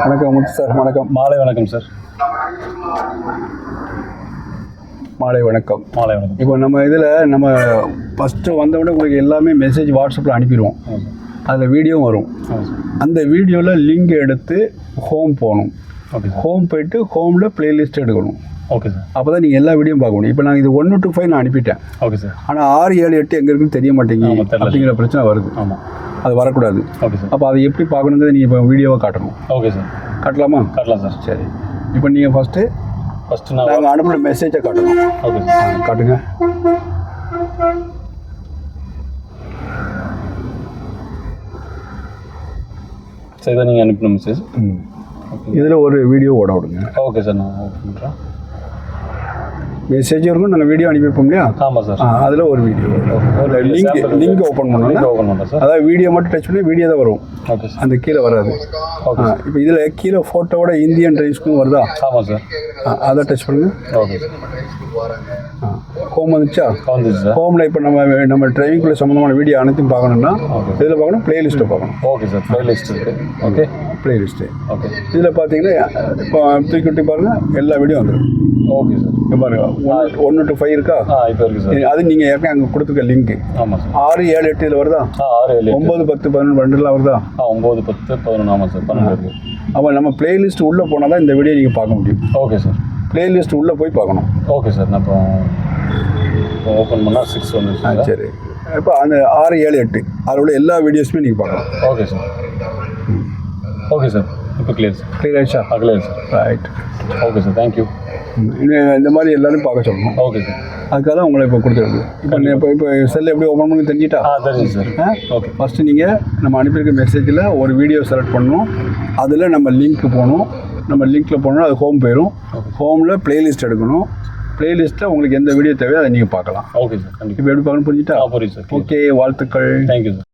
வணக்கம் முத்து சார். வணக்கம். மாலை வணக்கம் சார். மாலை வணக்கம். மாலை வணக்கம். இப்போ நம்ம இதில் நம்ம ஃபஸ்ட்டு வந்தவுடனே உங்களுக்கு எல்லாமே மெசேஜ் வாட்ஸ்அப்பில் அனுப்பிடுவோம். அதில் வீடியோவும் வரும். அந்த வீடியோவில் லிங்க் எடுத்து ஹோம் போகணும். ஓகே. ஹோம் போயிட்டு ஹோமில் ப்ளேலிஸ்ட் எடுக்கணும். Okay sir. அப்போ தான் நீங்கள் எல்லா வீடியோ பார்க்க முடியும். இப்போ நான் இது 1 to 5 நான் அனுப்பிட்டேன். Okay sir. ஆனால் 6, 7, 8 எங்கே இருக்குன்னு தெரிய மாட்டேங்குது அப்படிங்கிற பிரச்சனை வருது. ஆமாம், அது வரக்கூடாது. Okay sir. அப்போ அதை எப்படி பார்க்கணுங்கிறது நீங்கள் இப்போ வீடியோவாக காட்டணும். Okay sir. காட்டலாமா? காட்டலாம் சார். சரி. இப்போ நீங்கள் ஃபஸ்ட்டு நாங்கள் அனுப்புகிற மெசேஜை காட்டணும். Okay sir. காட்டுங்க. சரி, இதை நீங்கள் அனுப்பின மெசேஜ். இதில் ஒரு வீடியோ ஓட விடுங்க. ஓகே சார், நான் ஓப்பன் பண்ணுறேன். மெசேஜ் இருக்கும், நாங்கள் வீடியோ அனுப்பியிருப்போம் இல்லையா? ஆமாம் சார். அதில் ஒரு வீடியோ லிங்க் ஓப்பன் பண்ணணும். ஓப்பன் பண்ணுறேன் சார். அதாவது வீடியோ மட்டும் டச் பண்ணி வீடியோ தான் வரும். Okay sir. அந்த கீழே வராது. ஓகே. இப்போ இதில் கீழே ஃபோட்டோவோட இந்தியன் ரைஸ்க்கும் வருதா? ஆமாம் சார். அதை டச் பண்ணுங்க. ஓகே. ஹோம் வந்துச்சா? வந்துச்சு சார். ஹோமில் இப்போ நம்ம டிரைவிங்குள்ள சம்மந்தமான வீடியோ அனைத்தையும் பார்க்கணும்னா இதில் பார்க்கணும், ப்ளேலிஸ்ட்டை பார்க்கணும். Okay sir. ப்ளேலிஸ்ட் இருக்குது. ஓகே. ப்ளேலிஸ்ட்டு. ஓகே. இதில் பார்த்தீங்கன்னா இப்போ தூக்கி பாருங்கள், எல்லா வீடியோ வந்துடும். Okay sir. இப்போ பாருங்க, 1 to 5 இருக்கா? இப்போ இருக்குது சார். அது நீங்கள் ஏற்கனவே அங்கே கொடுத்துருக்க லிங்க்கு. ஆமாம் சார். 6, 7, 8 இதில் வருதா? 6, 7, 9, 10, 11, 12 வருதா? 9, 10, 11. ஆமாம் சார், 12 இருக்குது. அப்போ நம்ம ப்ளேலிஸ்ட் உள்ளே போனால் தான் இந்த வீடியோ நீங்கள் பார்க்க முடியும். Okay sir. ப்ளேலிஸ்ட் உள்ளே போய் பார்க்கணும். Okay sir. நான் இப்போ ஓப்பன் பண்ணால் 6 வந்துச்சு. சரி. இப்போ அந்த 6, 7, 8 அதில் உள்ள எல்லா வீடியோஸுமே நீங்கள் பார்க்கலாம். Okay sir. Okay sir. இப்போ கிளியர் சார். கிளியர் ஆயிடுச்சா? Clear sir. Right. Okay sir. Thank you. இந்த மாதிரி எல்லாரும் பார்க்க சொல்லணும். Okay sir. அதுக்காக தான் உங்களை இப்போ கொடுத்துருக்கு. இப்போ செல் எப்படி ஓப்பன் பண்ணி தெரிஞ்சிட்டா? தெரிஞ்சு சார். ஓகே. ஃபஸ்ட்டு நீங்கள் நம்ம அனுப்பியிருக்க மெசேஜில் ஒரு வீடியோ செலக்ட் பண்ணணும். அதில் நம்ம லிங்க்கு போகணும். நம்ம லிங்க்கில் போனோம்னா அது ஹோம் போயிடும். ஹோமில் ப்ளேலிஸ்ட் எடுக்கணும். ப்ளேலிஸ்ட்டில் உங்களுக்கு எந்த வீடியோ தேவையோ அதை நீங்கள் பார்க்கலாம். Okay sir. இப்போ எப்படி பார்க்கணும் புரிஞ்சுட்டா? புரியுது சார். ஓகே, வாழ்த்துக்கள். Thank you sir.